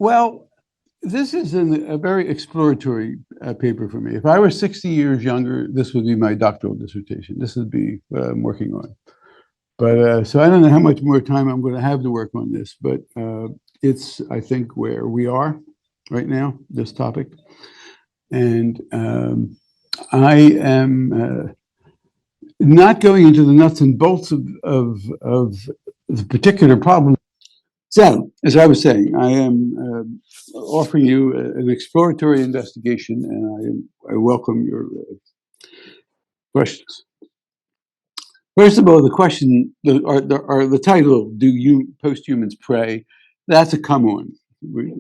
Well, this is a very exploratory paper for me. If I were 60 years younger, this would be my doctoral dissertation. This would be what I'm working on. But so I don't know how much more time I'm going to have to work on this, but it's, I think, where we are right now, this topic. And I am not going into the nuts and bolts of the particular problem. So, as I was saying, I am offering you an exploratory investigation, and I welcome your questions. First of all, the question, the title, "Do Posthumans Pray?" That's a come on. We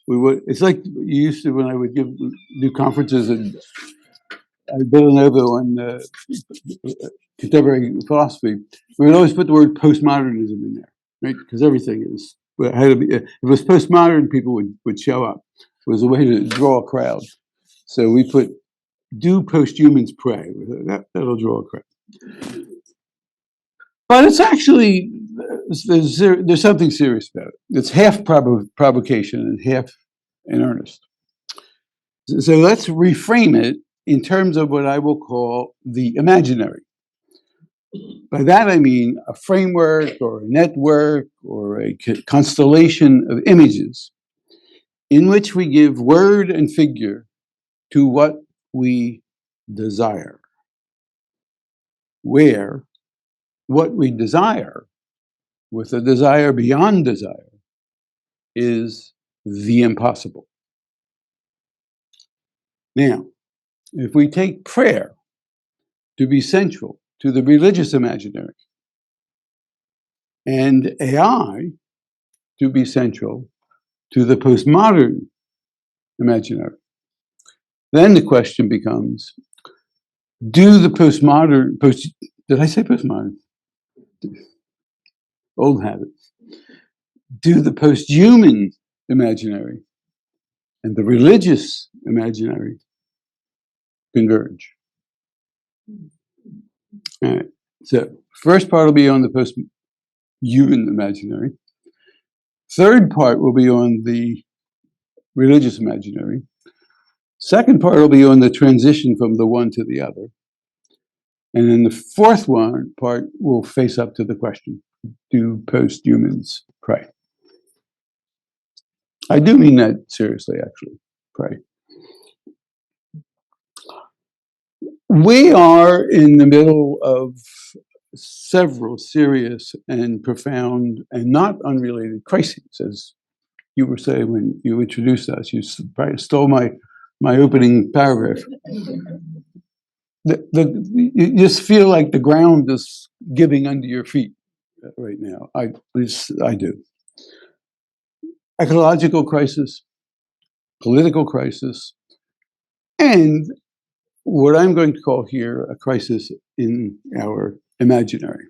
would. It's like you used to when I would do conferences at Villanova on contemporary philosophy. We would always put the word postmodernism in there, right? Because everything is had to be. If it was postmodern, people would show up. It was a way to draw a crowd. So we put "Do posthumans pray?" That'll draw a crowd. But it's actually there's something serious about it. It's half provocation and half in earnest. So let's reframe it in terms of what I will call the imaginary. By that I mean a framework or a network or a constellation of images in which we give word and figure to what we desire, where what we desire, with a desire beyond desire, is the impossible. Now, if we take prayer to be central to the religious imaginary and AI to be central to the postmodern imaginary, then the question becomes, do the postmodern, did I say postmodern? Old habits. Do the posthuman imaginary and the religious imaginary converge? All right. So first part will be on the post-human imaginary. Third part will be on the religious imaginary. Second part will be on the transition from the one to the other. And then the fourth part will face up to the question, do post-humans pray? I do mean that seriously, actually, pray. We are in the middle of several serious and profound and not unrelated crises, as you were saying when you introduced us. You stole my opening paragraph. You just feel like the ground is giving under your feet right now. I do. Ecological crisis, political crisis, and what I'm going to call here a crisis in our imaginary.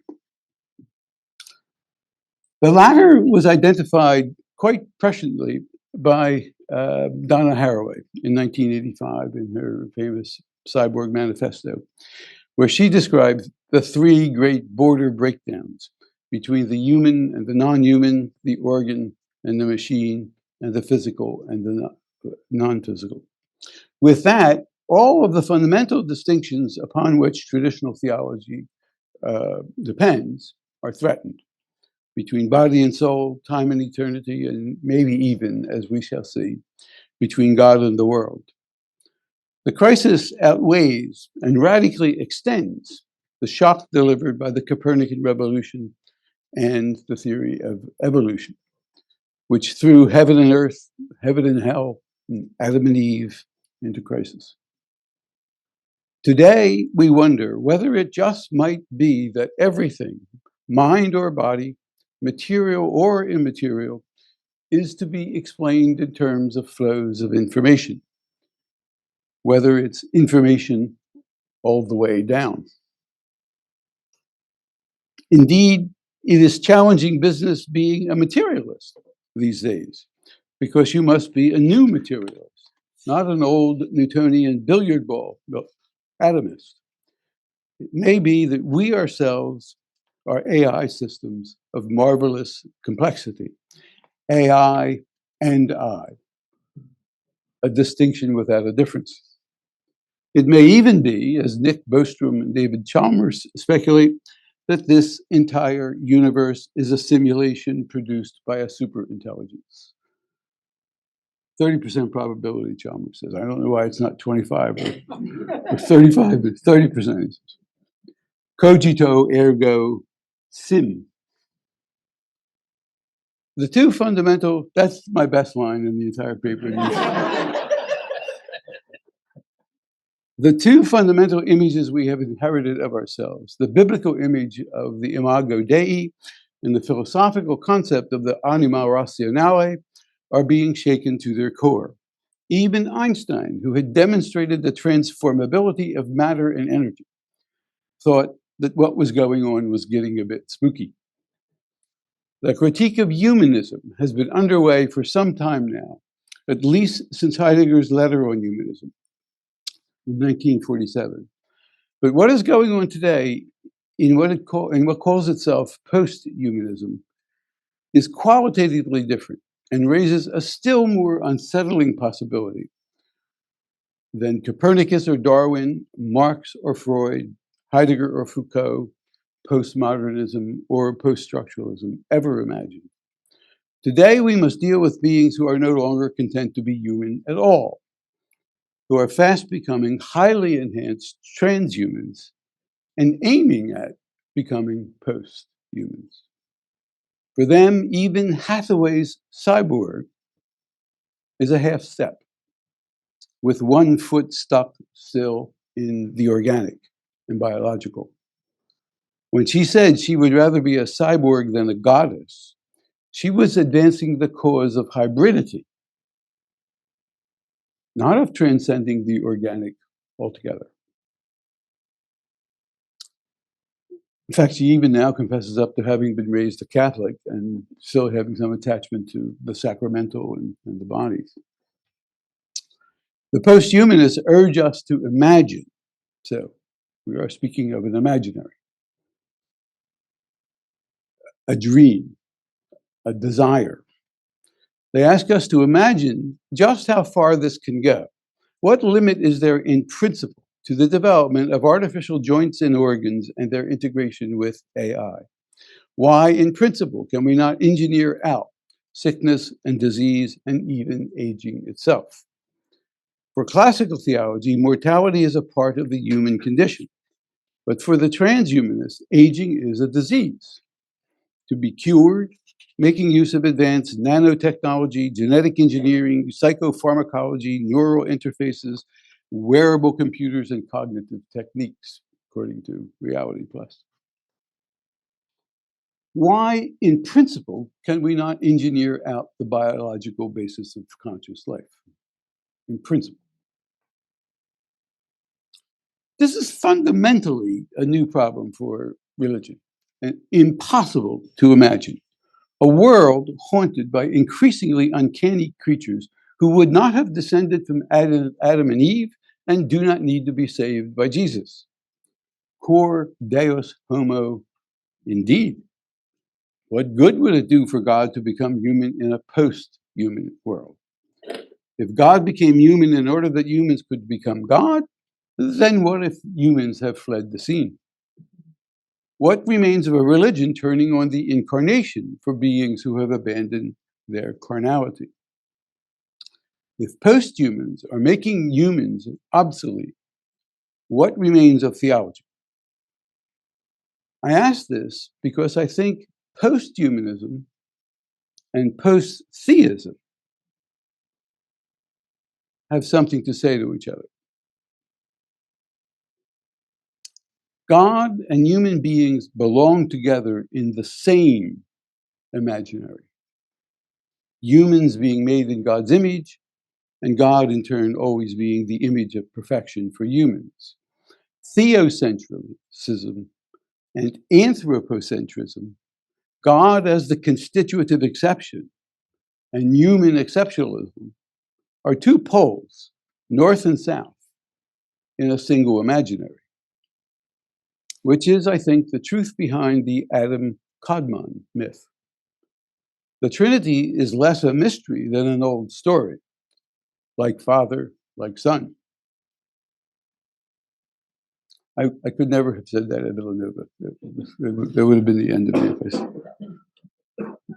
The latter was identified quite presciently by Donna Haraway in 1985 in her famous Cyborg Manifesto, where she described the three great border breakdowns between the human and the non-human, the organ and the machine, and the physical and the non-physical. With that, all of the fundamental distinctions upon which traditional theology depends are threatened, between body and soul, time and eternity, and maybe even, as we shall see, between God and the world. The crisis outweighs and radically extends the shock delivered by the Copernican revolution and the theory of evolution, which threw heaven and earth, heaven and hell, and Adam and Eve into crisis. Today, we wonder whether it just might be that everything, mind or body, material or immaterial, is to be explained in terms of flows of information, whether it's information all the way down. Indeed, it is challenging business being a materialist these days, because you must be a new materialist, not an old Newtonian billiard ball atomist. It may be that we ourselves are AI systems of marvelous complexity. AI and I, a distinction without a difference. It may even be, as Nick Bostrom and David Chalmers speculate, that this entire universe is a simulation produced by a superintelligence. 30% probability, Chalmers says. I don't know why it's not 25 or 35, but 30%. Cogito ergo sim. The two fundamental, that's my best line in the entire paper. The two fundamental images we have inherited of ourselves, the biblical image of the imago Dei and the philosophical concept of the anima rationale, are being shaken to their core. Even Einstein, who had demonstrated the transformability of matter and energy, thought that what was going on was getting a bit spooky. The critique of humanism has been underway for some time now, at least since Heidegger's letter on humanism in 1947. But what is going on today in what calls itself post-humanism is qualitatively different and raises a still more unsettling possibility than Copernicus or Darwin, Marx or Freud, Heidegger or Foucault, postmodernism or post-structuralism ever imagined. Today, we must deal with beings who are no longer content to be human at all, who are fast becoming highly enhanced transhumans and aiming at becoming post-humans. For them, even Hathaway's cyborg is a half step, with one foot stuck still in the organic and biological. When she said she would rather be a cyborg than a goddess, she was advancing the cause of hybridity, not of transcending the organic altogether. In fact, she even now confesses up to having been raised a Catholic and still having some attachment to the sacramental and the bodies. The post-humanists urge us to imagine. So we are speaking of an imaginary, a dream, a desire. They ask us to imagine just how far this can go. What limit is there in principle to the development of artificial joints and organs and their integration with AI? Why, in principle, can we not engineer out sickness and disease and even aging itself? For classical theology, mortality is a part of the human condition. But for the transhumanist, aging is a disease to be cured, making use of advanced nanotechnology, genetic engineering, psychopharmacology, neural interfaces, wearable computers, and cognitive techniques, according to Reality Plus. Why, in principle, can we not engineer out the biological basis of conscious life? In principle. This is fundamentally a new problem for religion and impossible to imagine. A world haunted by increasingly uncanny creatures who would not have descended from Adam and Eve and do not need to be saved by Jesus. Cor Deus homo, indeed. What good would it do for God to become human in a post-human world? If God became human in order that humans could become God, then what if humans have fled the scene? What remains of a religion turning on the incarnation for beings who have abandoned their carnality? If post-humans are making humans obsolete, what remains of theology? I ask this because I think post-humanism and post-theism have something to say to each other. God and human beings belong together in the same imaginary. Humans being made in God's image, and God in turn always being the image of perfection for humans. Theocentrism and anthropocentrism, God as the constitutive exception and human exceptionalism, are two poles, north and south, in a single imaginary. which is, I think, the truth behind the Adam-Kadmon myth. The Trinity is less a mystery than an old story, like Father, like Son. I could never have said that at Villanova. That would have been the end of the place.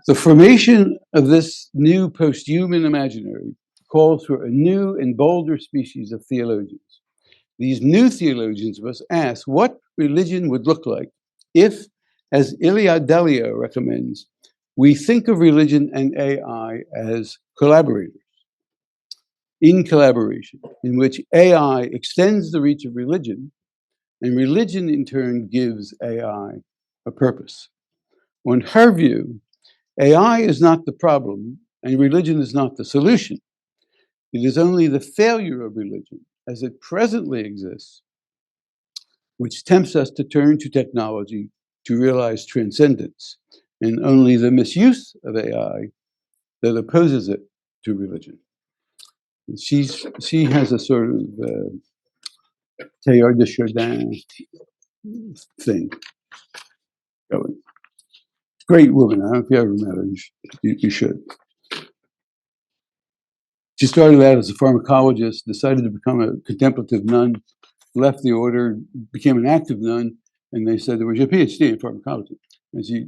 The formation of this new post-human imaginary calls for a new and bolder species of theologians. These new theologians must ask what religion would look like if, as Ilya Delio recommends, we think of religion and AI as collaborators. In collaboration, in which AI extends the reach of religion, and religion in turn gives AI a purpose. On her view, AI is not the problem, and religion is not the solution. It is only the failure of religion, as it presently exists, which tempts us to turn to technology to realize transcendence, and only the misuse of AI that opposes it to religion. She has a sort of Teilhard de Chardin thing going. Great woman. I don't know if you ever met her. You should. She started out as a pharmacologist, decided to become a contemplative nun, left the order, became an active nun, and they said, there was a PhD in pharmacology. And she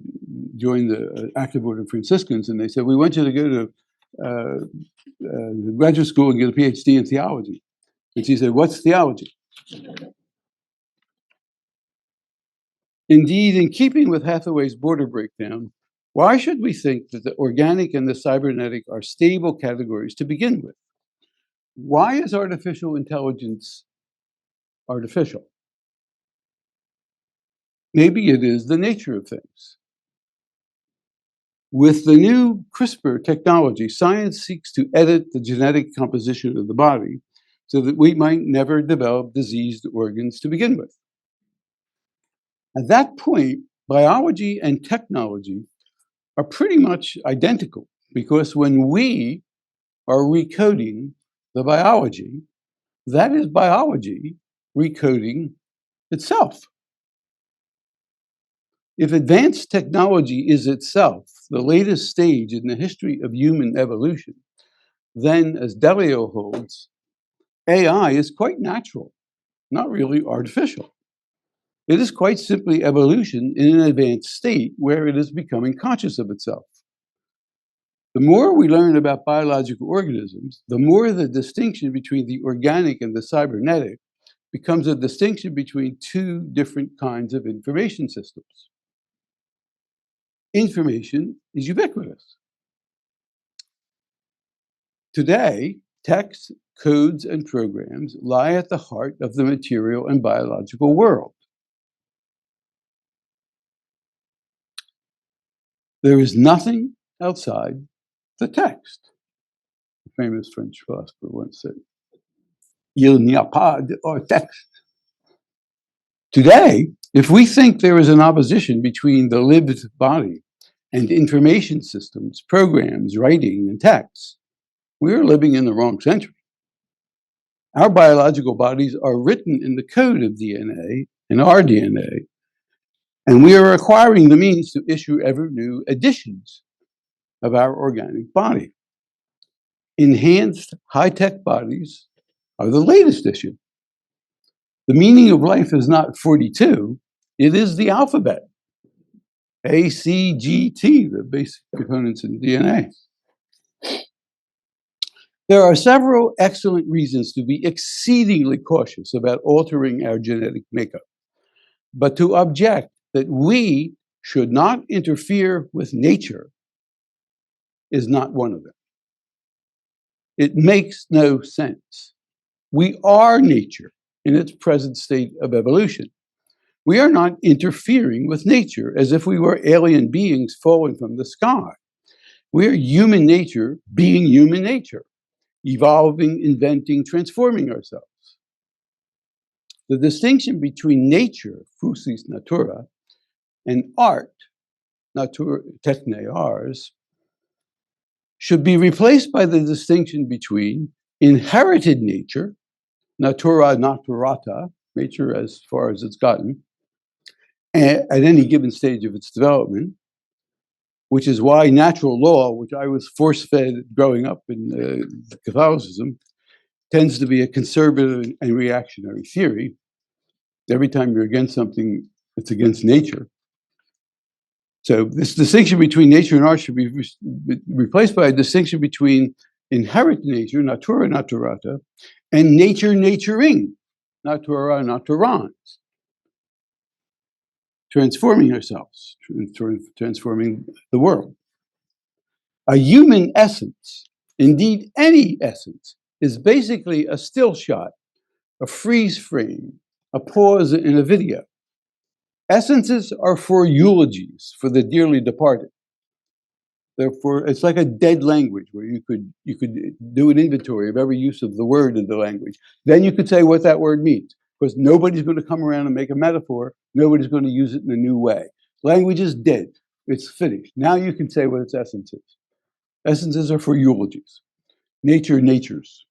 joined the active order of Franciscans, and they said, we want you to go to graduate school and get a PhD in theology. And she said, what's theology? Indeed, in keeping with Hathaway's border breakdown, why should we think that the organic and the cybernetic are stable categories to begin with? Why is artificial intelligence artificial? Maybe it is the nature of things. With the new CRISPR technology, science seeks to edit the genetic composition of the body so that we might never develop diseased organs to begin with. At that point, biology and technology are pretty much identical, because when we are recoding the biology, that is biology recoding itself. If advanced technology is itself the latest stage in the history of human evolution, then, as Delio holds, AI is quite natural, not really artificial. It is quite simply evolution in an advanced state where it is becoming conscious of itself. The more we learn about biological organisms, the more the distinction between the organic and the cybernetic becomes a distinction between two different kinds of information systems. Information is ubiquitous. Today, texts, codes, and programs lie at the heart of the material and biological world. There is nothing outside the text. The famous French philosopher once said, Il n'y a pas hors texte. Today, if we think there is an opposition between the lived body and information systems, programs, writing, and texts, we are living in the wrong century. Our biological bodies are written in the code of DNA, in our DNA, and we are acquiring the means to issue ever new editions of our organic body. Enhanced high-tech bodies are the latest issue. The meaning of life is not 42, it is the alphabet. A, C, G, T, the basic components in DNA. There are several excellent reasons to be exceedingly cautious about altering our genetic makeup, but to object that we should not interfere with nature is not one of them. It makes no sense. We are nature in its present state of evolution. We are not interfering with nature as if we were alien beings falling from the sky. We are human nature being human nature, evolving, inventing, transforming ourselves. The distinction between nature, fusis natura, and art, natura techne ars, should be replaced by the distinction between inherited nature, natura naturata, nature as far as it's gotten, at any given stage of its development, which is why natural law, which I was force-fed growing up in Catholicism, tends to be a conservative and reactionary theory. Every time you're against something, it's against nature. So this distinction between nature and art should be replaced by a distinction between inherent nature, natura naturata, and nature naturing, natura naturans, transforming ourselves, transforming the world. A human essence, indeed any essence, is basically a still shot, a freeze frame, a pause in a video. Essences are for eulogies, for the dearly departed. Therefore, it's like a dead language where you could do an inventory of every use of the word in the language. Then you could say what that word means, because nobody's going to come around and make a metaphor. Nobody's going to use it in a new way. Language is dead. It's finished. Now you can say what its essence is. Essences are for eulogies. Nature, natures.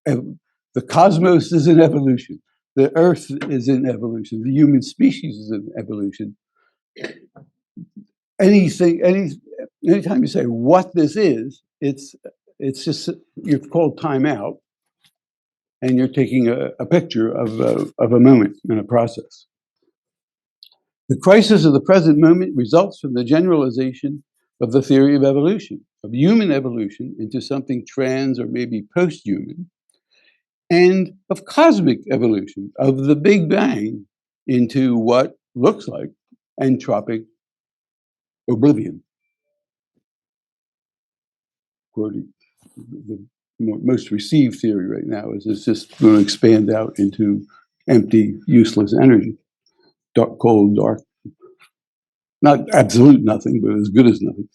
The cosmos is in evolution. The earth is in evolution. The human species is in evolution. Anytime you say what this is, it's just, you're called time out, and you're taking a picture of a moment in a process. The crisis of the present moment results from the generalization of the theory of evolution, of human evolution into something trans or maybe post-human, and of cosmic evolution, of the Big Bang into what looks like entropic oblivion. According the most received theory right now is it's just going to expand out into empty, useless energy, dark, cold, dark. Not absolute nothing, but as good as nothing.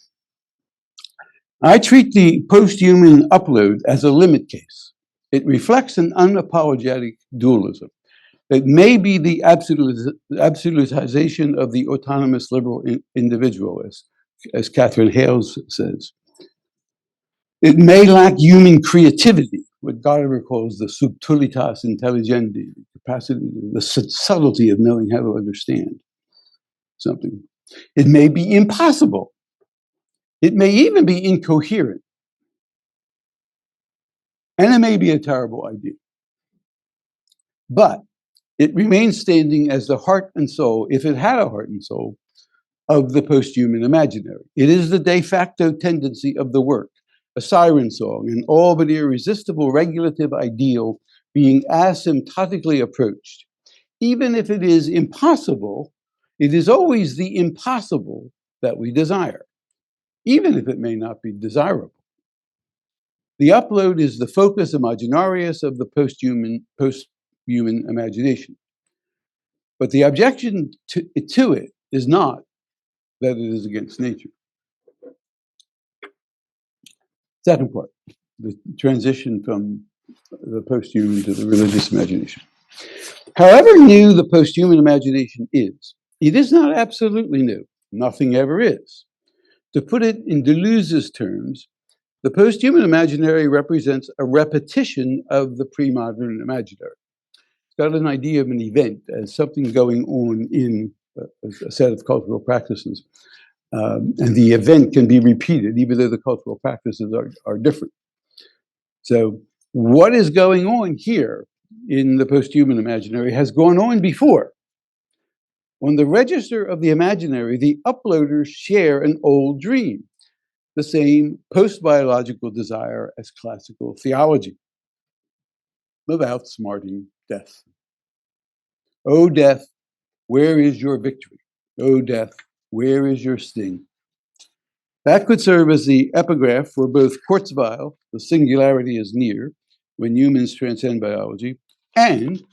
I treat the post-human upload as a limit case. It reflects an unapologetic dualism. It may be the absolutization of the autonomous liberal individual, as Catherine Hales says. It may lack human creativity, what Gadamer calls the subtilitas intelligendi, the capacity, the subtlety of knowing how to understand something. It may be impossible. It may even be incoherent. And it may be a terrible idea. But it remains standing as the heart and soul, if it had a heart and soul, of the post-human imaginary. It is the de facto tendency of the work, a siren song, an all but irresistible regulative ideal being asymptotically approached. Even if it is impossible, it is always the impossible that we desire, even if it may not be desirable. The upload is the focus imaginarius of the post-human imagination. But the objection to it is not that it is against nature. Second part, the transition from the post-human to the religious imagination. However new the post-human imagination is, it is not absolutely new. Nothing ever is. To put it in Deleuze's terms, the post-human imaginary represents a repetition of the pre-modern imaginary. It's got an idea of an event as something going on in a set of cultural practices. And the event can be repeated, even though the cultural practices are different. So what is going on here in the post-human imaginary has gone on before. On the register of the imaginary, the uploaders share an old dream, the same post-biological desire as classical theology, of outsmarting death. O death, where is your victory? O death, where is your sting? That could serve as the epigraph for both Kurzweil, the singularity is near, when humans transcend biology, and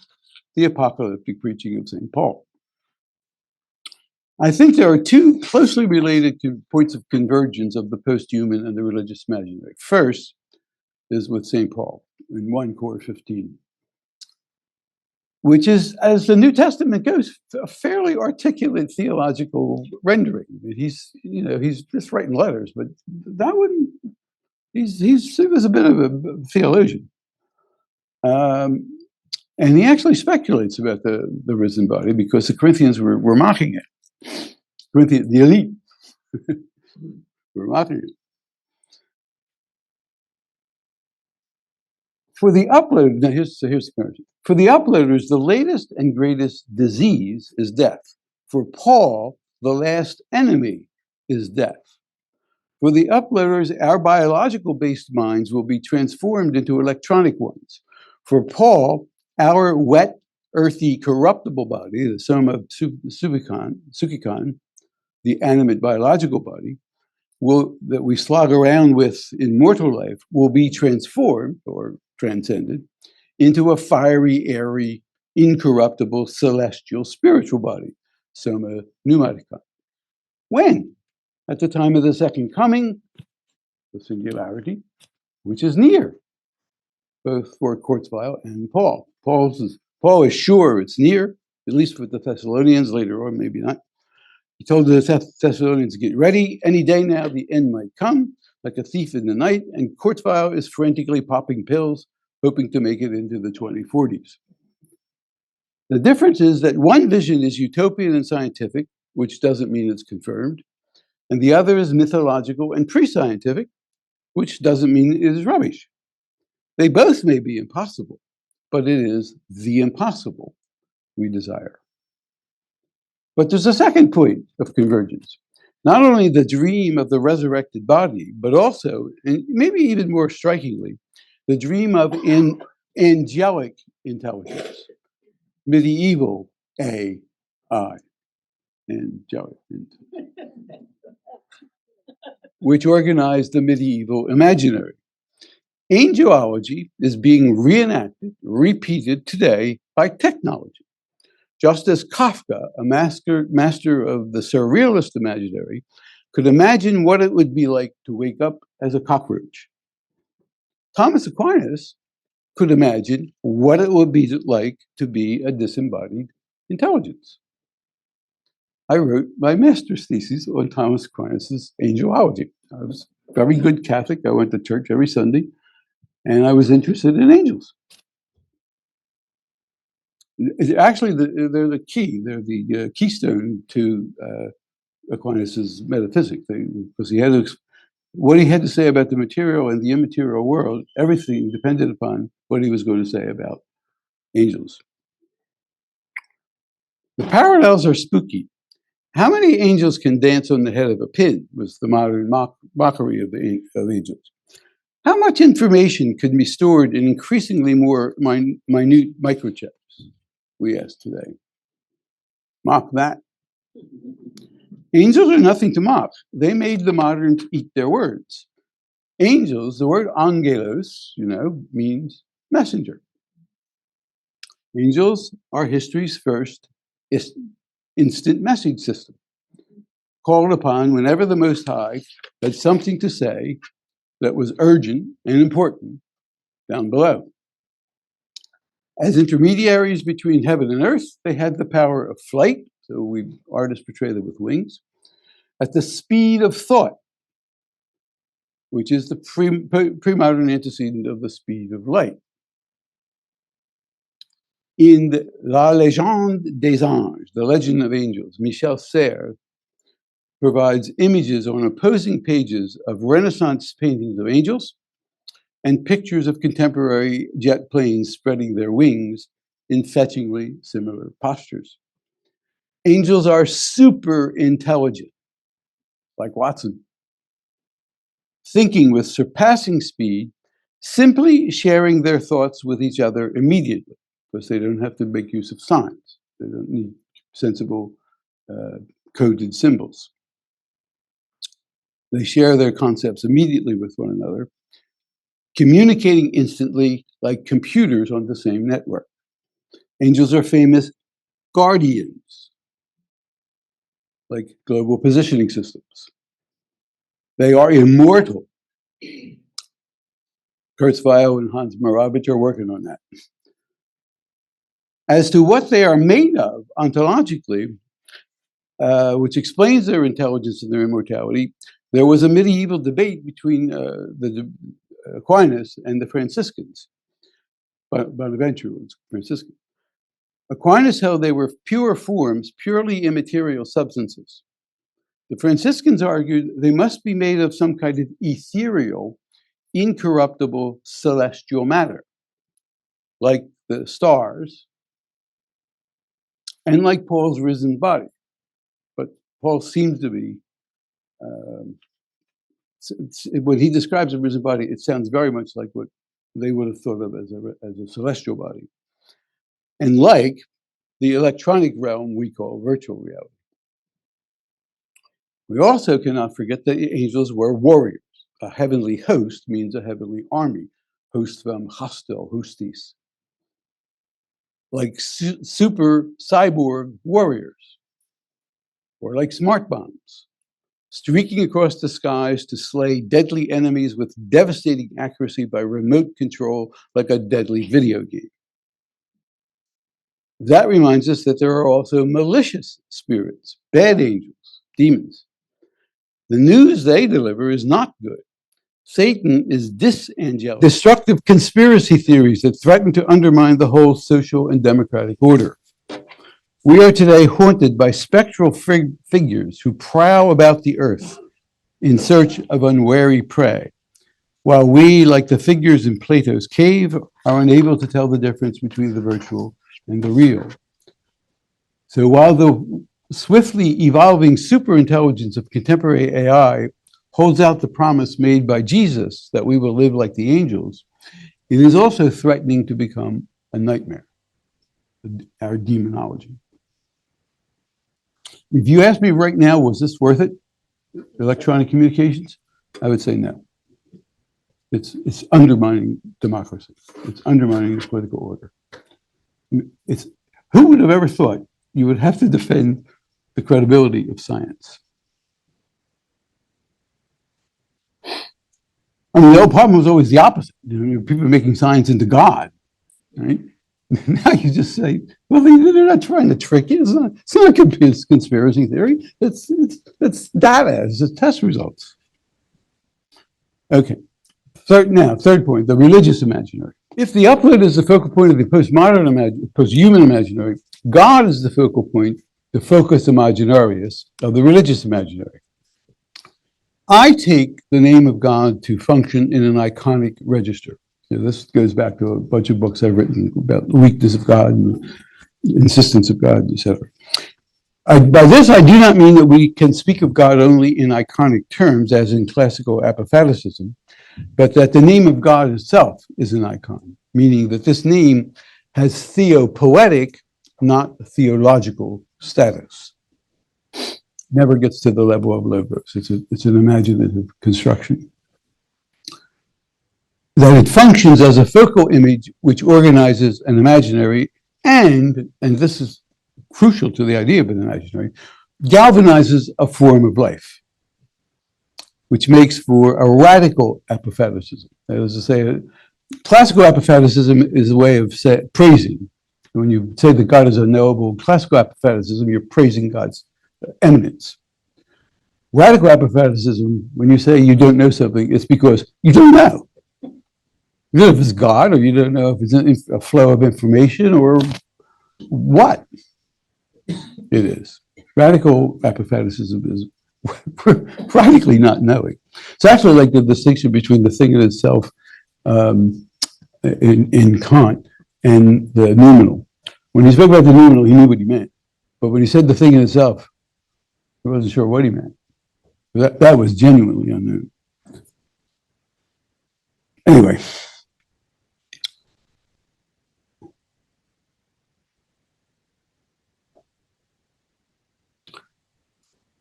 the apocalyptic preaching of St. Paul. I think there are two closely related points of convergence of the post-human and the religious imaginary. First is with St. Paul in 1 Cor 15, which is, as the New Testament goes, a fairly articulate theological rendering. He's just writing letters, but that one, he was a bit of a theologian. And he actually speculates about the risen body because the Corinthians were mocking it. Corinthians, the elite, were mocking it. For the uploader, now here's the question. For the uploaders, the latest and greatest disease is death. For Paul, the last enemy is death. For the uploaders, our biological-based minds will be transformed into electronic ones. For Paul, our wet, earthy, corruptible body, the soma psychikon, the animate biological body, that we slog around with in mortal life, will be transformed or transcended into a fiery, airy, incorruptible, celestial, spiritual body, soma pneumaticon. When? At the time of the second coming, the singularity, which is near, both for Kurzweil and Paul. Paul is sure it's near, at least with the Thessalonians, later on maybe not. He told the Thessalonians to get ready. Any day now, the end might come, like a thief in the night, and Kurzweil is frantically popping pills, hoping to make it into the 2040s. The difference is that one vision is utopian and scientific, which doesn't mean it's confirmed, and the other is mythological and pre-scientific, which doesn't mean it is rubbish. They both may be impossible, but it is the impossible we desire. But there's a second point of convergence. Not only the dream of the resurrected body, but also, and maybe even more strikingly, the dream of angelic intelligence, medieval AI, angelic, which organized the medieval imaginary. Angelology is being reenacted, repeated today by technology. Just as Kafka, a master of the surrealist imaginary, could imagine what it would be like to wake up as a cockroach. Thomas Aquinas could imagine what it would be like to be a disembodied intelligence. I wrote my master's thesis on Thomas Aquinas' angelology. I was a very good Catholic. I went to church every Sunday, and I was interested in angels. Actually, they're the key. They're the keystone to Aquinas' metaphysics, because he had what he had to say about the material and the immaterial world. Everything depended upon what he was going to say about angels. The parallels are spooky. How many angels can dance on the head of a pin? Was the modern mockery of angels. How much information could be stored in increasingly more minute microchips? We ask today. Mock that. Angels are nothing to mock. They made the moderns eat their words. Angels, the word angelos, means messenger. Angels are history's first instant message system, called upon whenever the Most High had something to say that was urgent and important down below. As intermediaries between heaven and earth, they had the power of flight, so artists portray them with wings, at the speed of thought, which is the pre-modern antecedent of the speed of light. In La Légende des Anges, the Legend of Angels, Michel Serres provides images on opposing pages of Renaissance paintings of angels and pictures of contemporary jet planes spreading their wings in fetchingly similar postures. Angels are super intelligent, like Watson, thinking with surpassing speed, simply sharing their thoughts with each other immediately, because they don't have to make use of signs. They don't need sensible coded symbols. They share their concepts immediately with one another, communicating instantly like computers on the same network. Angels are famous guardians, like global positioning systems. They are immortal. Kurzweil and Hans Moravich are working on that. As to what they are made of ontologically, which explains their intelligence and their immortality, there was a medieval debate between the Aquinas and the Franciscans. Bonaventure was Franciscan. Aquinas held they were pure forms, purely immaterial substances. The Franciscans argued they must be made of some kind of ethereal, incorruptible celestial matter, like the stars, and like Paul's risen body. But Paul seems to be, when he describes a risen body, it sounds very much like what they would have thought of as a celestial body. And like the electronic realm we call virtual reality. We also cannot forget that the angels were warriors. A heavenly host means a heavenly army. Host from hostel, hostis. Like super cyborg warriors. Or like smart bombs. Streaking across the skies to slay deadly enemies with devastating accuracy by remote control like a deadly video game. That reminds us that there are also malicious spirits, bad angels, demons. The news they deliver is not good. Satan is disangelic, destructive conspiracy theories that threaten to undermine the whole social and democratic order. We are today haunted by spectral figures who prowl about the earth in search of unwary prey, while we, like the figures in Plato's cave, are unable to tell the difference between the virtual and the real. So while the swiftly evolving superintelligence of contemporary AI holds out the promise made by Jesus that we will live like the angels, it is also threatening to become a nightmare, our demonology. If you ask me right now, was this worth it, electronic communications? I would say no. It's undermining democracy. It's undermining the political order. Who would have ever thought you would have to defend the credibility of science? I mean, the old problem was always the opposite. You know, people are making science into God, right? Now you just say, well, they're not trying to trick you. It's not a conspiracy theory. It's data. It's just test results. Okay. Third point, the religious imaginary. If the upload is the focal point of the posthuman imaginary, God is the focal point, the focus imaginarius of the religious imaginary. I take the name of God to function in an iconic register. You know, this goes back to a bunch of books I've written about the weakness of God and the insistence of God, etc. By this, I do not mean that we can speak of God only in iconic terms, as in classical apophaticism, but that the name of God itself is an icon, meaning that this name has theopoetic, not theological status. Never gets to the level of logos. It's an imaginative construction. That it functions as a focal image which organizes an imaginary and this is crucial to the idea of an imaginary, galvanizes a form of life, which makes for a radical apophaticism. That is to say, classical apophaticism is a way of praising. When you say that God is unknowable, classical apophaticism, you're praising God's eminence. Radical apophaticism, when you say you don't know something, it's because you don't know. You don't know if it's God, or you don't know if it's a flow of information, or what it is. Radical apophaticism is practically not knowing. It's actually like the distinction between the thing in itself in Kant and the noumenal. When he spoke about the noumenal, he knew what he meant. But when he said the thing in itself, he wasn't sure what he meant. That was genuinely unknown. Anyway.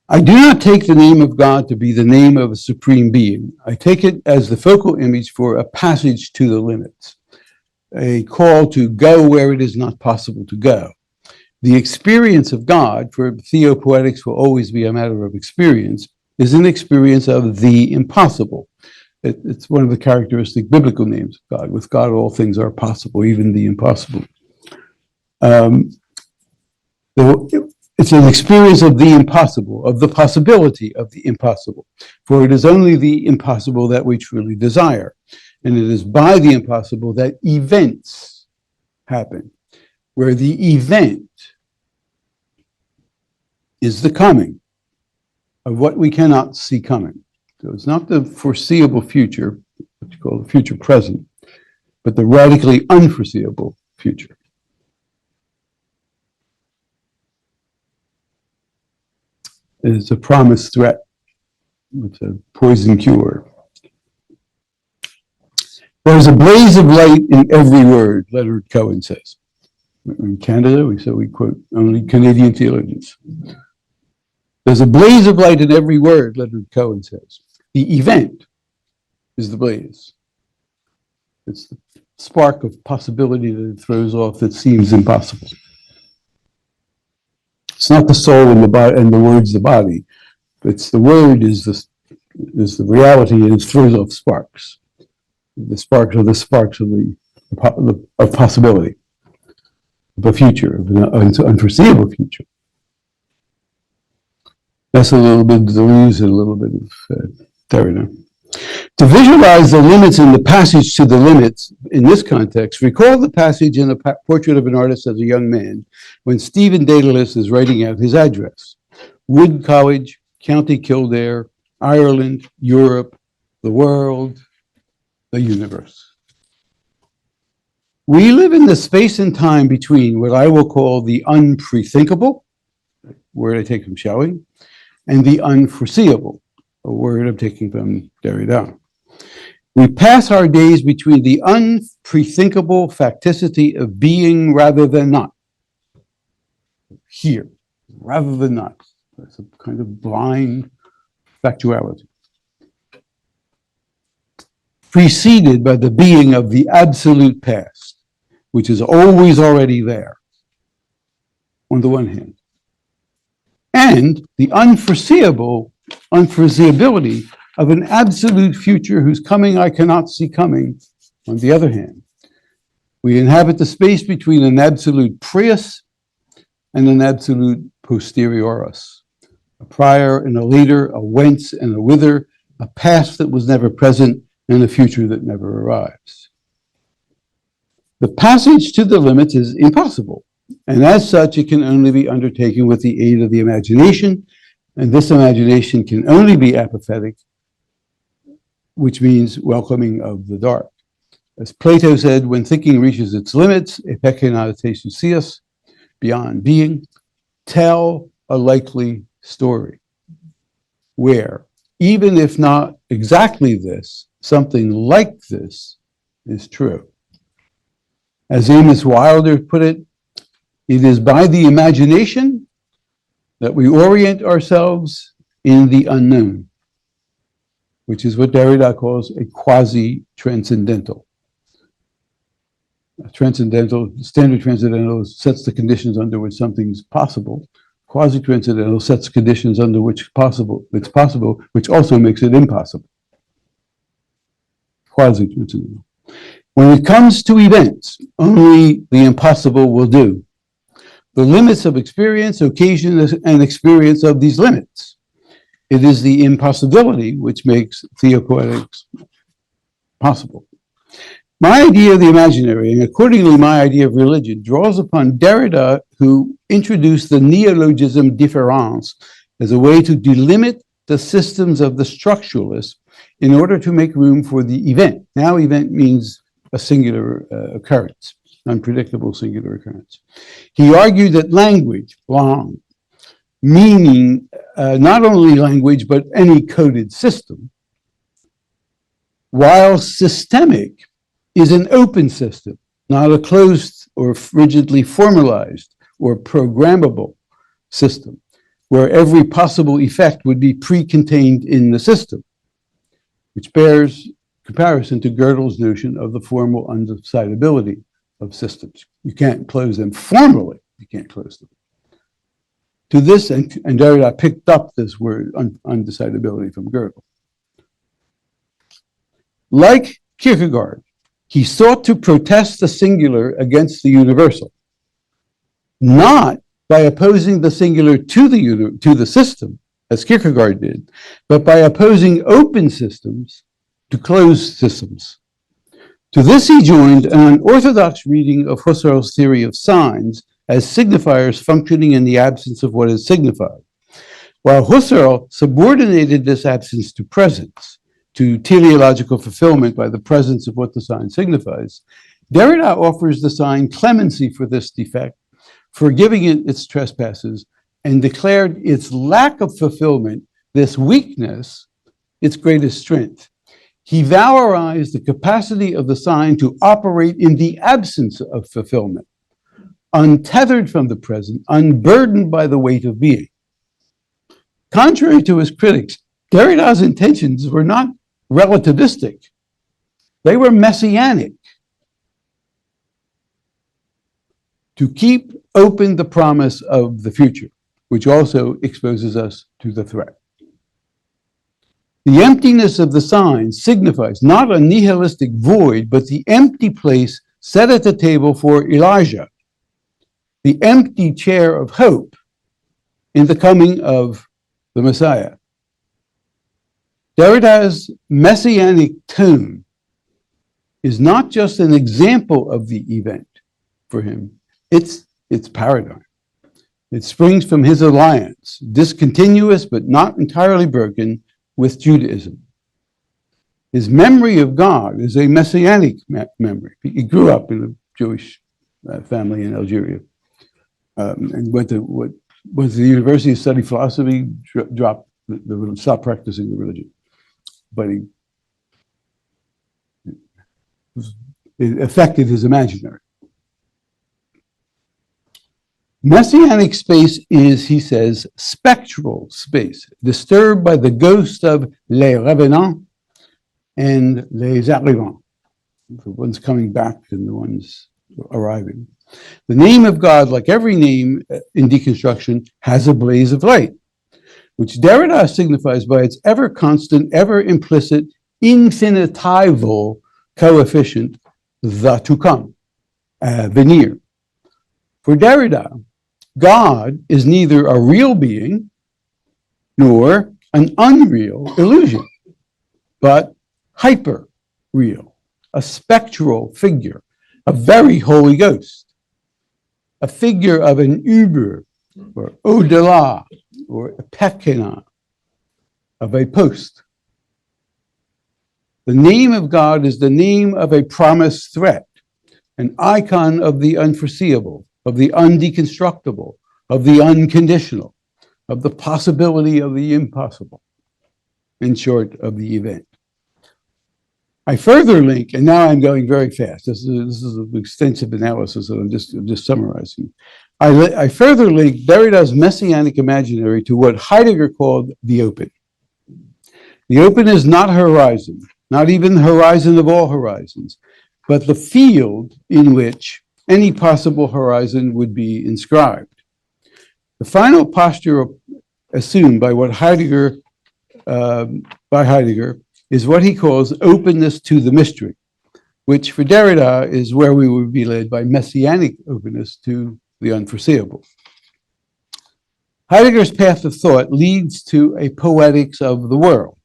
I do not take the name of God to be the name of a supreme being. I take it as the focal image for a passage to the limits, a call to go where it is not possible to go. The experience of God, for theopoetics will always be a matter of experience, is an experience of the impossible. It's one of the characteristic biblical names of God. With God, all things are possible, even the impossible. It's an experience of the impossible, of the possibility of the impossible. For it is only the impossible that we truly desire. And it is by the impossible that events happen, where the event is the coming of what we cannot see coming. So it's not the foreseeable future, what you call the future present, but the radically unforeseeable future. It's a promised threat. It's a poison cure. There's a blaze of light in every word, Leonard Cohen says. In Canada, we quote only Canadian theologians. There's a blaze of light in every word, Leonard Cohen says. The event is the blaze. It's the spark of possibility that it throws off that seems impossible. It's not the soul and the body and the words the body. It's the word is the reality, and it throws off sparks. The sparks are the sparks of possibility, of a future, of an unforeseeable future. That's a little bit of Deleuze and a little bit of Derrida. To visualize the limits in the passage to the limits in this context, recall the passage in the Portrait of an Artist as a Young Man when Stephen Dedalus is writing out his address. Wood College, County Kildare, Ireland, Europe, the world, the universe. We live in the space and time between what I will call the unprethinkable, word I take from Shelley, and the unforeseeable, a word I'm taking from Derrida. We pass our days between the unprethinkable facticity of being rather than not. Here, rather than not. That's a kind of blind factuality. Preceded by the being of the absolute past, which is always already there, on the one hand. And the unforeseeability of an absolute future whose coming I cannot see coming, on the other hand. We inhabit the space between an absolute prius and an absolute posterioris, a prior and a later, a whence and a whither, a past that was never present and a future that never arrives. The passage to the limits is impossible, and as such, it can only be undertaken with the aid of the imagination, and this imagination can only be apophatic, which means welcoming of the dark. As Plato said, when thinking reaches its limits, epekenotesis, beyond being, tell a likely story, where, even if not exactly this, something like this is true. As Amos Wilder put it, it is by the imagination that we orient ourselves in the unknown, which is what Derrida calls a quasi-transcendental. Standard transcendental sets the conditions under which something's possible. Quasi-transcendental sets conditions under which it's possible, which also makes it impossible. Quasi-transcendental. When it comes to events, only the impossible will do. The limits of experience, occasion, and experience of these limits. It is the impossibility which makes theopoetics possible. My idea of the imaginary, and accordingly my idea of religion, draws upon Derrida, who introduced the neologism différence as a way to delimit the systems of the structuralists in order to make room for the event. Now event means a singular occurrence, unpredictable singular occurrence. He argued that language, langue, meaning not only language, but any coded system, while systemic, is an open system, not a closed or rigidly formalized or programmable system, where every possible effect would be pre-contained in the system, which bears comparison to Gödel's notion of the formal undecidability of systems. You can't close them formally, you can't close them. To this, and Derrida picked up this word, undecidability, from Gödel. Like Kierkegaard, he sought to protest the singular against the universal, not by opposing the singular to the system, as Kierkegaard did, but by opposing open systems to closed systems, To this he joined an unorthodox reading of Husserl's theory of signs as signifiers functioning in the absence of what is signified. While Husserl subordinated this absence to presence, to teleological fulfillment by the presence of what the sign signifies, Derrida offers the sign clemency for this defect, forgiving it its trespasses, and declared its lack of fulfillment, this weakness, its greatest strength. He valorized the capacity of the sign to operate in the absence of fulfillment, untethered from the present, unburdened by the weight of being. Contrary to his critics, Derrida's intentions were not relativistic. They were messianic. To keep open the promise of the future, which also exposes us to the threat. The emptiness of the sign signifies not a nihilistic void, but the empty place set at the table for Elijah, the empty chair of hope in the coming of the Messiah. Derrida's messianic tone is not just an example of the event for him, it's its paradigm. It springs from his alliance, discontinuous but not entirely broken, with Judaism. His memory of God is a messianic memory. He grew up in a Jewish family in Algeria and went to the university to study philosophy, stopped practicing the religion. But it affected his imaginary. Messianic space is, he says, spectral space, disturbed by the ghost of les revenants and les arrivants, the ones coming back and the ones arriving. The name of God, like every name in deconstruction, has a blaze of light, which Derrida signifies by its ever constant, ever implicit, infinitival coefficient, the to come, venir. For Derrida, God is neither a real being nor an unreal illusion, but hyper-real, a spectral figure, a very Holy Ghost, a figure of an Uber, or au-delà, or a Pekina, of a post. The name of God is the name of a promised threat, an icon of the unforeseeable, of the undeconstructible, of the unconditional, of the possibility of the impossible, in short, of the event. I further link, and now I'm going very fast. This is an extensive analysis that I'm just summarizing. I further link Derrida's messianic imaginary to what Heidegger called the open. The open is not horizon, not even the horizon of all horizons, but the field in which any possible horizon would be inscribed. The final posture assumed by Heidegger is what he calls openness to the mystery, which for Derrida is where we would be led by messianic openness to the unforeseeable. Heidegger's path of thought leads to a poetics of the world,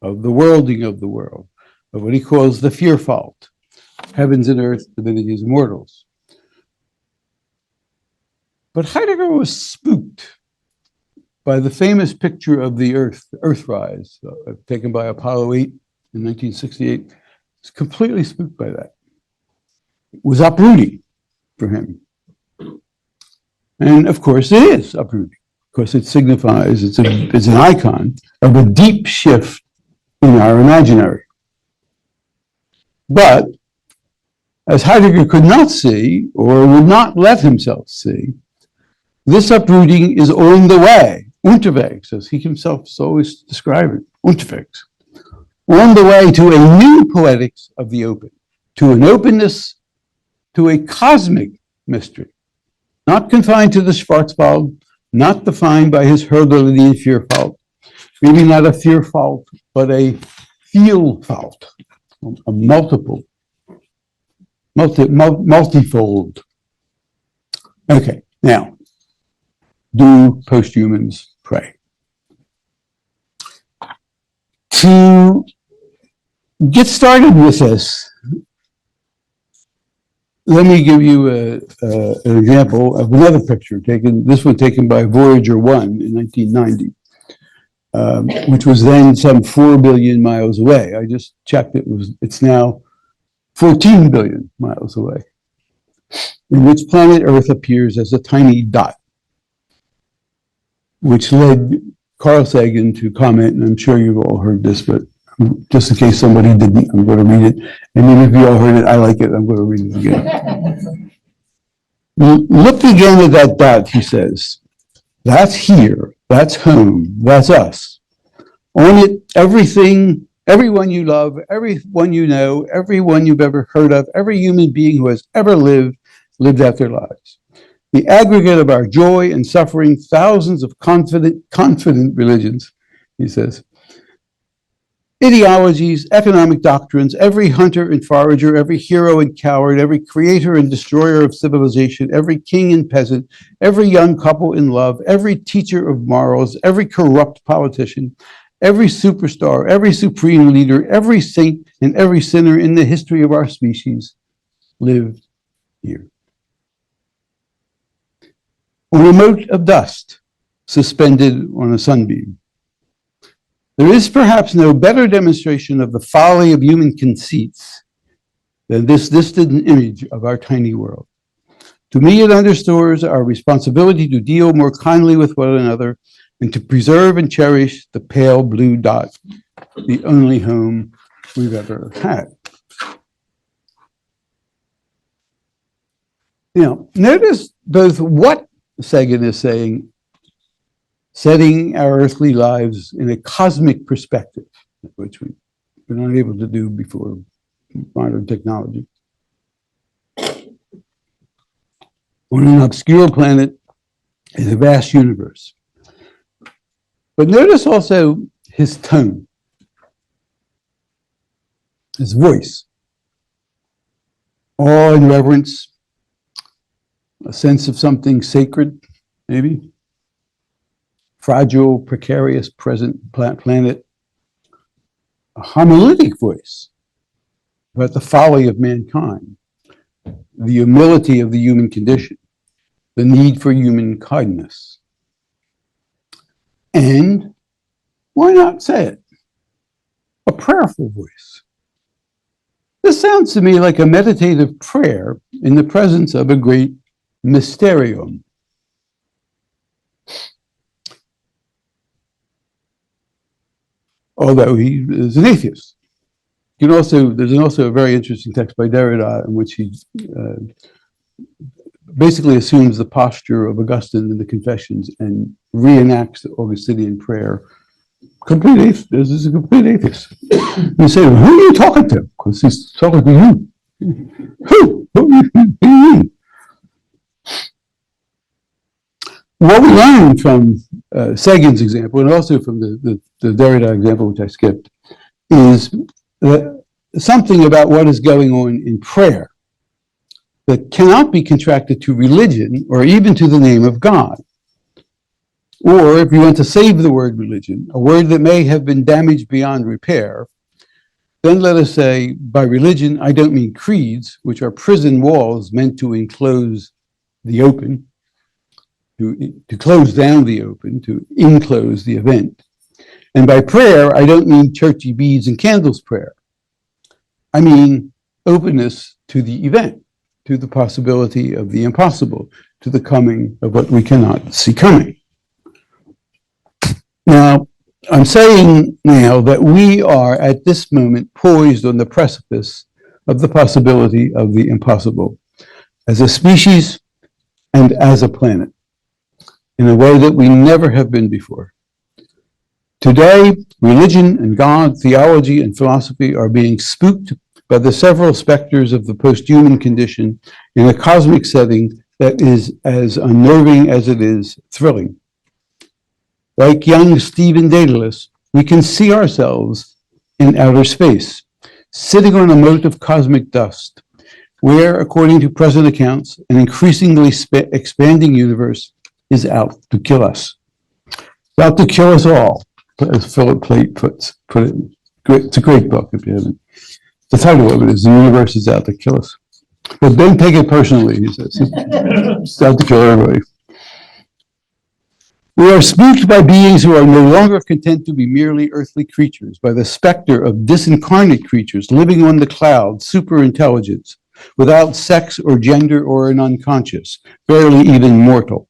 of the worlding of the world, of what he calls the Vielfalt, heavens and earth, divinities and mortals. But Heidegger was spooked by the famous picture of the Earthrise, taken by Apollo 8 in 1968. He was completely spooked by that. It was uprooting for him. And of course it is uprooting, because it signifies, it's an icon of a deep shift in our imaginary. But as Heidegger could not see, or would not let himself see, this uprooting is on the way, unterwegs, as he himself is always describing, unterwegs, on the way to a new poetics of the open, to an openness, to a cosmic mystery, not confined to the Schwarzwald, not defined by his Hölderlin Vielfalt, maybe not a Vielfalt, but a Vielfalt, a multifold. Okay, now, do posthumans pray? To get started with this, let me give you an example of another picture this one taken by Voyager 1 in 1990, which was then some 4 billion miles away. I just checked it's now 14 billion miles away, in which planet Earth appears as a tiny dot, which led Carl Sagan to comment, and I'm sure you've all heard this, but just in case somebody didn't, I'm going to read it. And even if you all heard it, I like it, I'm going to read it again. Look again at that dot, he says. That's here, that's home, that's us. On it, everything, everyone you love, everyone you know, everyone you've ever heard of, every human being who has ever lived out their lives. The aggregate of our joy and suffering, thousands of confident religions, he says. Ideologies, economic doctrines, every hunter and forager, every hero and coward, every creator and destroyer of civilization, every king and peasant, every young couple in love, every teacher of morals, every corrupt politician, every superstar, every supreme leader, every saint and every sinner in the history of our species lived here. On a mote of dust suspended on a sunbeam. There is perhaps no better demonstration of the folly of human conceits than this distant image of our tiny world. To me, it underscores our responsibility to deal more kindly with one another and to preserve and cherish the pale blue dot, the only home we've ever had. Now, notice both what Sagan is saying, setting our earthly lives in a cosmic perspective, which we've been unable to do before modern technology. On an obscure planet in a vast universe. But notice also his tone, his voice, awe and reverence, a sense of something sacred, maybe. Fragile, precarious, present planet. A homiletic voice about the folly of mankind, the humility of the human condition, the need for human kindness. And why not say it? A prayerful voice. This sounds to me like a meditative prayer in the presence of a great mysterium. Although he is an atheist. There's also a very interesting text by Derrida in which he basically assumes the posture of Augustine in the Confessions and reenacts the Augustinian prayer. Complete atheist. This is a complete atheist. You say, who are you talking to? Because he's talking to you. Who? Who are you? What we learn from Sagan's example, and also from the Derrida example, which I skipped, is something about what is going on in prayer that cannot be contracted to religion or even to the name of God. Or if you want to save the word religion, a word that may have been damaged beyond repair, then let us say, by religion, I don't mean creeds, which are prison walls meant to enclose the open, to close down the open, to enclose the event. And by prayer, I don't mean churchy beads and candles prayer. I mean openness to the event, to the possibility of the impossible, to the coming of what we cannot see coming. Now, I'm saying now that we are at this moment poised on the precipice of the possibility of the impossible as a species and as a planet, in a way that we never have been before. Today, religion and God, theology and philosophy are being spooked by the several specters of the post-human condition in a cosmic setting that is as unnerving as it is thrilling. Like young Stephen Daedalus, we can see ourselves in outer space, sitting on a mote of cosmic dust, where, according to present accounts, an increasingly expanding universe is out to kill us. It's out to kill us all, as Philip Plait put it. It's a great book if you haven't. The title of it is The Universe is Out to Kill Us. But don't take it personally, he says. It's out to kill everybody. We are spooked by beings who are no longer content to be merely earthly creatures, by the specter of disincarnate creatures living on the clouds, superintelligence, without sex or gender or an unconscious, barely even mortal.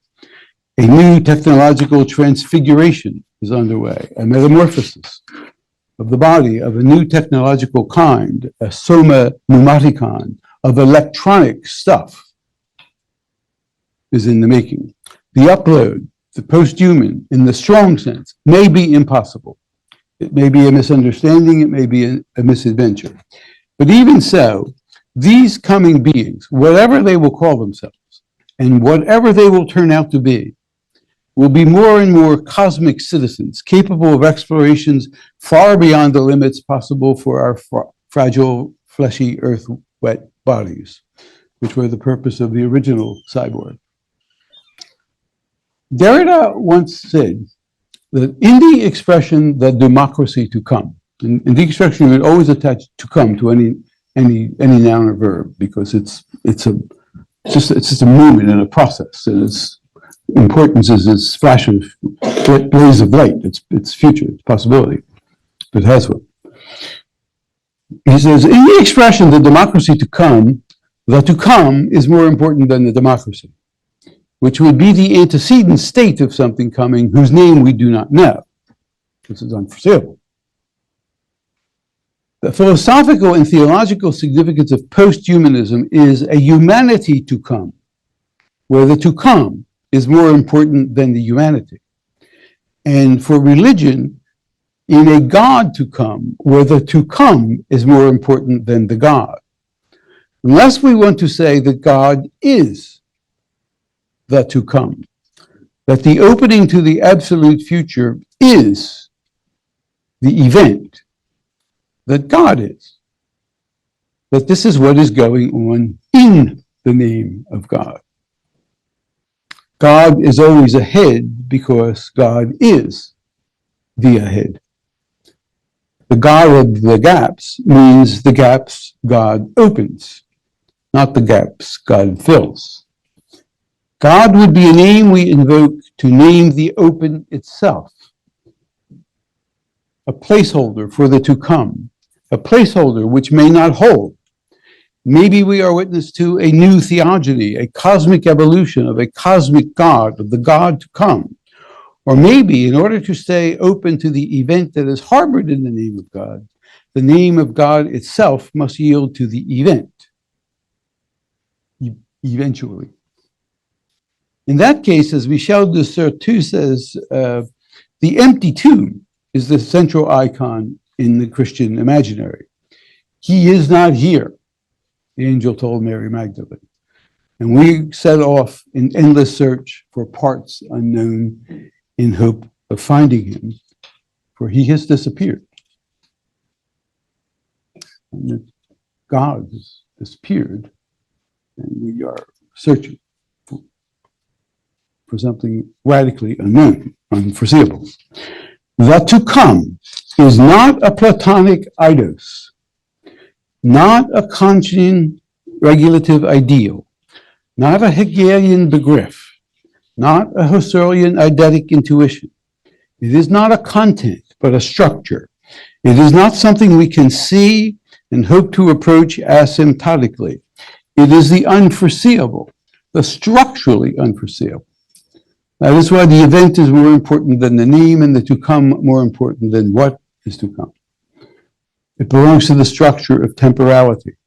A new technological transfiguration is underway, a metamorphosis of the body of a new technological kind, a soma pneumaticon of electronic stuff is in the making. The upload, the post-human, in the strong sense, may be impossible. It may be a misunderstanding, it may be a misadventure. But even so, these coming beings, whatever they will call themselves, and whatever they will turn out to be, will be more and more cosmic citizens, capable of explorations far beyond the limits possible for our fragile, fleshy, earth-wet bodies, which were the purpose of the original cyborg. Derrida once said that in the expression "the democracy to come," and the expression would always attach "to come" to any noun or verb, because it's just a movement and a process, and its importance is its flash of blaze of light. It's future, it's possibility. It has one. He says, in the expression "the democracy to come," the to come is more important than the democracy, which would be the antecedent state of something coming whose name we do not know. This is unforeseeable. The philosophical and theological significance of post-humanism is a humanity to come, where the to come is more important than the humanity. And for religion, in a God to come, where the to come is more important than the God. Unless we want to say that God is the to come, that the opening to the absolute future is the event, that God is, that this is what is going on in the name of God. God is always ahead because God is the ahead. The God of the gaps means the gaps God opens, not the gaps God fills. God would be a name we invoke to name the open itself, a placeholder for the to come, a placeholder which may not hold. Maybe we are witness to a new theogony, a cosmic evolution of a cosmic God, of the God to come. Or maybe, in order to stay open to the event that is harbored in the name of God itself must yield to the event, eventually. In that case, as Michel de Certeau says, the empty tomb is the central icon in the Christian imaginary. He is not here, the angel told Mary Magdalene. And we set off in endless search for parts unknown in hope of finding him, for he has disappeared. And God has disappeared, and we are searching for something radically unknown, unforeseeable. The to come is not a Platonic eidos, not a Kantian regulative ideal, not a Hegelian begriff, not a Husserlian eidetic intuition. It is not a content, but a structure. It is not something we can see and hope to approach asymptotically. It is the unforeseeable, the structurally unforeseeable. That is why the event is more important than the name, and the to come more important than what is to come. It belongs to the structure of temporality.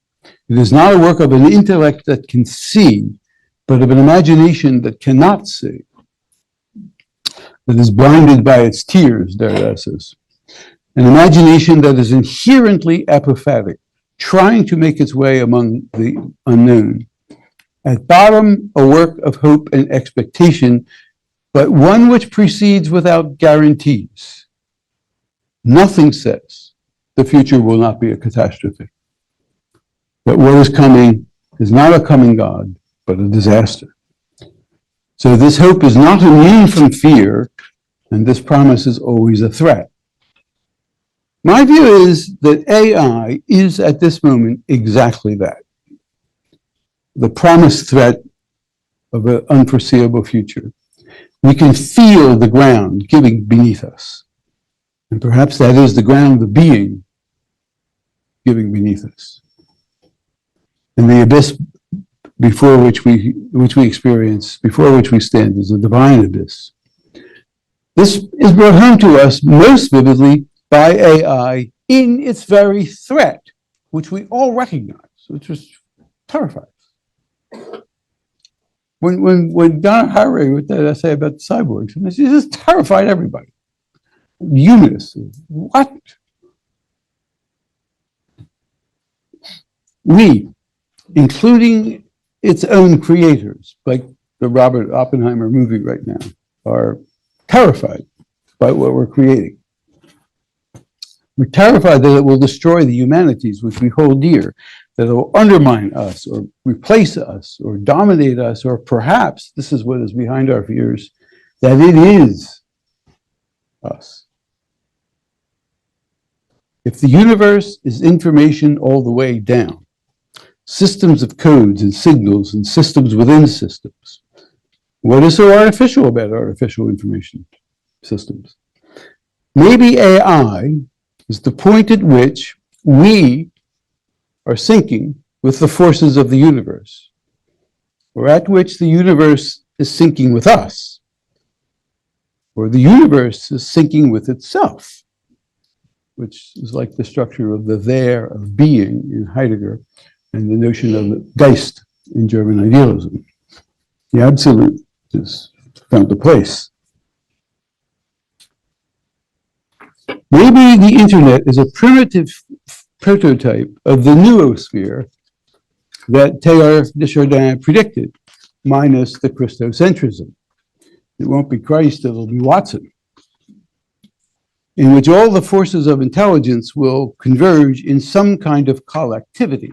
It is not a work of an intellect that can see, but of an imagination that cannot see, that is blinded by its tears, Derrida says. An imagination that is inherently apophatic, trying to make its way among the unknown. At bottom, a work of hope and expectation, but one which proceeds without guarantees. Nothing says the future will not be a catastrophe. That what is coming is not a coming God, but a disaster. So this hope is not immune from fear, and this promise is always a threat. My view is that AI is at this moment exactly that. the promised threat of an unforeseeable future. We can feel the ground giving beneath us. And perhaps that is the ground of being giving beneath us. And the abyss before which we experience, before which we stand, is a divine abyss. This is brought home to us most vividly by AI in its very threat, which we all recognize, which was terrifying. When Donna Haraway wrote that essay about the cyborgs, she just terrified everybody. Humanists, what? We, including its own creators, like the Robert Oppenheimer movie right now, are terrified by what we're creating. We're terrified that it will destroy the humanities which we hold dear, that it will undermine us or replace us or dominate us, or perhaps, this is what is behind our fears, that it is us. If the universe is information all the way down, systems of codes and signals and systems within systems, what is so artificial about artificial information systems? Maybe AI is the point at which we are syncing with the forces of the universe, or at which the universe is syncing with us, or the universe is syncing with itself, which is like the structure of the there of being in Heidegger and the notion of the Geist in German idealism. The absolute is found a place. Maybe the internet is a primitive prototype of the noosphere that Teilhard de Chardin predicted, minus the Christocentrism. It won't be Christ, it'll be Watson, in which all the forces of intelligence will converge in some kind of collectivity,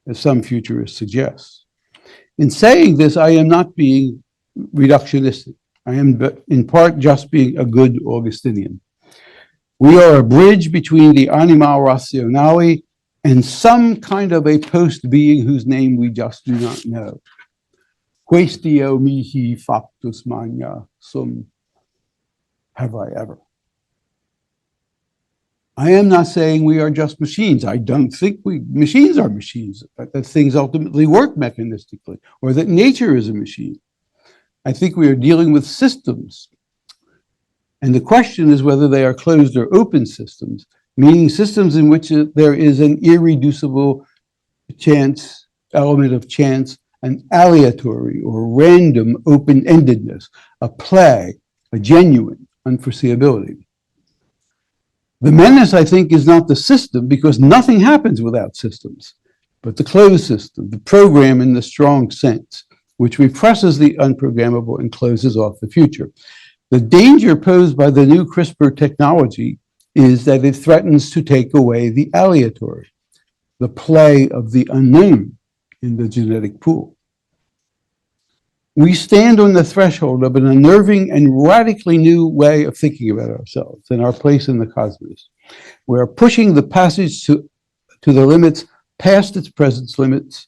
as some futurists suggest. In saying this, I am not being reductionistic. I am in part just being a good Augustinian. We are a bridge between the anima rationale and some kind of a post-being whose name we just do not know. Quaestio mihi factus magna sum have I ever. I am not saying we are just machines. I don't think machines are machines, that things ultimately work mechanistically, or that nature is a machine. I think we are dealing with systems. And the question is whether they are closed or open systems, meaning systems in which there is an irreducible chance, element of chance, an aleatory or random open-endedness, a play, a genuine unforeseeability. The menace, I think, is not the system, because nothing happens without systems, but the closed system, the program in the strong sense, which represses the unprogrammable and closes off the future. The danger posed by the new CRISPR technology is that it threatens to take away the aleatory, the play of the unknown in the genetic pool. We stand on the threshold of an unnerving and radically new way of thinking about ourselves and our place in the cosmos. We're pushing the passage to the limits, past its present limits,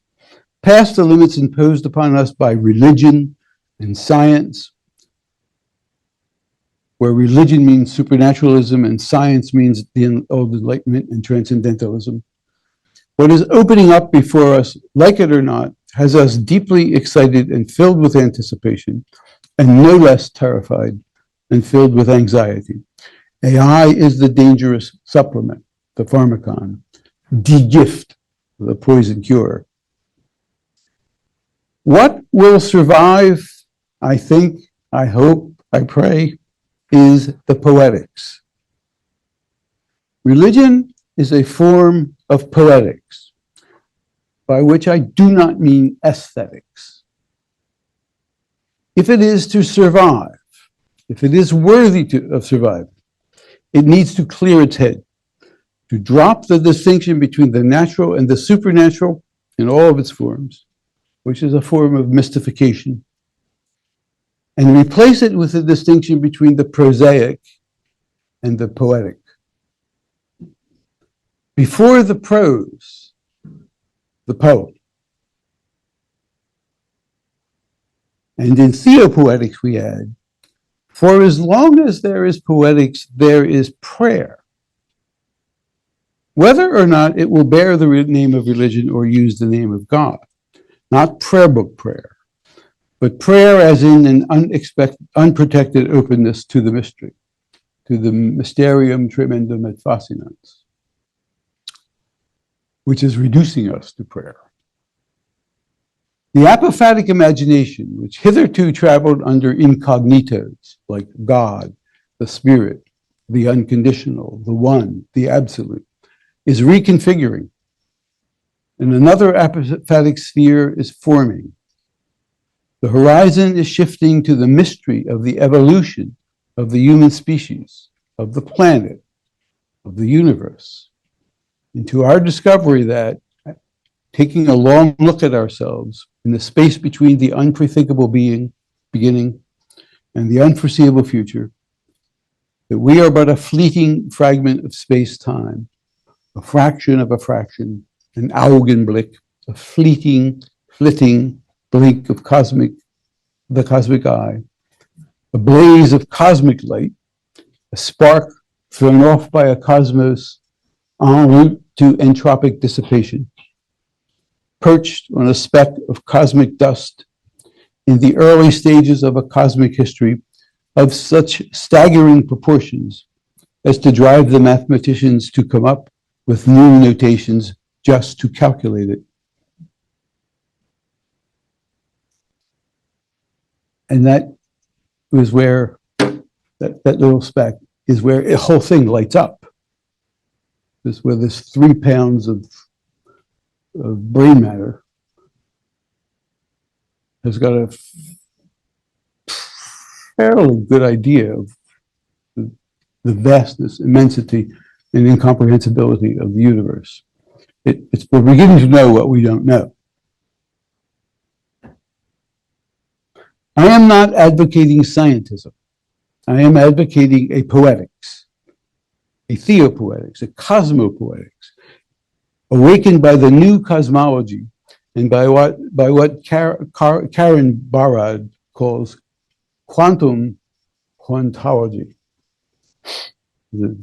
past the limits imposed upon us by religion and science, where religion means supernaturalism and science means the old Enlightenment and transcendentalism. What is opening up before us, like it or not, has us deeply excited and filled with anticipation, and no less terrified and filled with anxiety. AI is the dangerous supplement, the pharmacon, de-gift, the poison cure. What will survive, I think, I hope, I pray, is the poetics. Religion is a form of poetics, by which I do not mean aesthetics. If it is to survive, if it is worthy of survival, it needs to clear its head, to drop the distinction between the natural and the supernatural in all of its forms, which is a form of mystification, and replace it with the distinction between the prosaic and the poetic. Before the prose, the poem. And in theopoetics, we add, for as long as there is poetics, there is prayer. Whether or not it will bear the name of religion or use the name of God. Not prayer book prayer, but prayer as in an unprotected openness to the mystery, to the mysterium tremendum et fascinans, which is reducing us to prayer. The apophatic imagination, which hitherto traveled under incognitos like God, the Spirit, the unconditional, the One, the Absolute, is reconfiguring. And another apophatic sphere is forming. The horizon is shifting to the mystery of the evolution of the human species, of the planet, of the universe, and to our discovery that, taking a long look at ourselves in the space between the unprethinkable beginning and the unforeseeable future, that we are but a fleeting fragment of space-time, a fraction of a fraction, an Augenblick, a fleeting, flitting blink of the cosmic eye, a blaze of cosmic light, a spark thrown off by a cosmos en route to entropic dissipation, perched on a speck of cosmic dust in the early stages of a cosmic history of such staggering proportions as to drive the mathematicians to come up with new notations just to calculate it. And that was where, that little speck is where the whole thing lights up. This where this 3 pounds of brain matter has got a fairly good idea of the vastness, immensity, and incomprehensibility of the universe. We're beginning to know what we don't know. I am not advocating scientism. I am advocating a poetics, a theopoetics, a cosmopoetics, awakened by the new cosmology and by what Karen Barad calls quantology. The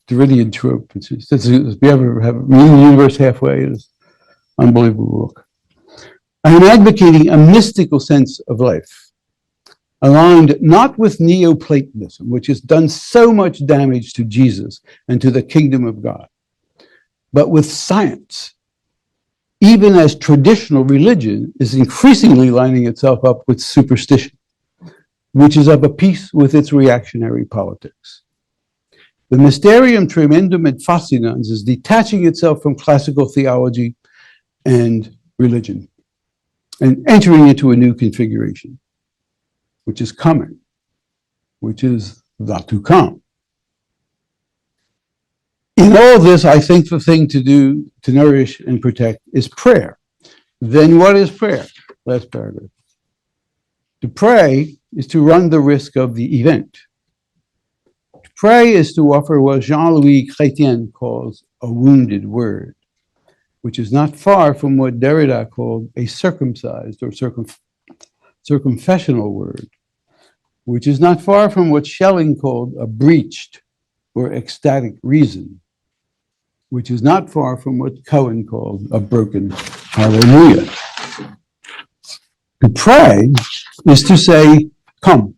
Derridian trope. If you ever have meeting the universe halfway, it is an unbelievable book. I am advocating a mystical sense of life, aligned not with Neoplatonism, which has done so much damage to Jesus and to the kingdom of God, but with science, even as traditional religion is increasingly lining itself up with superstition, which is of a piece with its reactionary politics. The mysterium tremendum et fascinans is detaching itself from classical theology and religion and entering into a new configuration, which is coming, which is the to come. In all this, I think the thing to do to nourish and protect is prayer. Then what is prayer? Last paragraph. To pray is to run the risk of the event. To pray is to offer what Jean-Louis Chrétien calls a wounded word, which is not far from what Derrida called a circumcised or circumfessional word, which is not far from what Schelling called a breached or ecstatic reason, which is not far from what Cohen called a broken hallelujah. To pray is to say, come.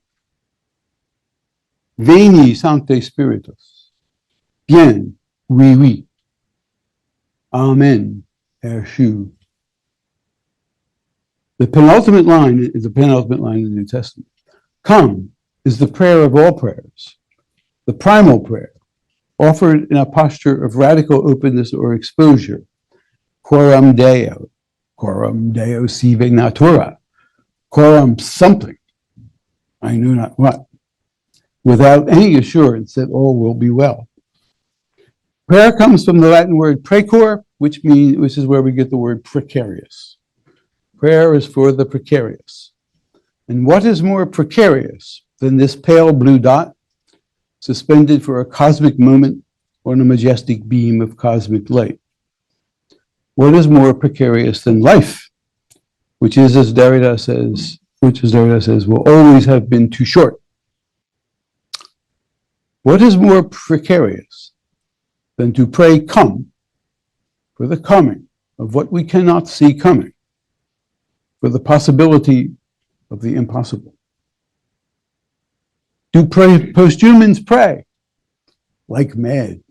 Veni, Sancte Spiritus. Bien, oui, oui. Amen, ershu. The penultimate line is the penultimate line in the New Testament. Come is the prayer of all prayers, the primal prayer, offered in a posture of radical openness or exposure. Coram Deo sive natura, coram something, I know not what, without any assurance that all will be well. Prayer comes from the Latin word precor, which is where we get the word precarious. Prayer is for the precarious. And what is more precarious than this pale blue dot, suspended for a cosmic moment on a majestic beam of cosmic light? What is more precarious than life, which is, as Derrida says, which as Derrida says, will always have been too short. What is more precarious than to pray come for the coming of what we cannot see coming, for the possibility of the impossible? Do posthumans pray like mad?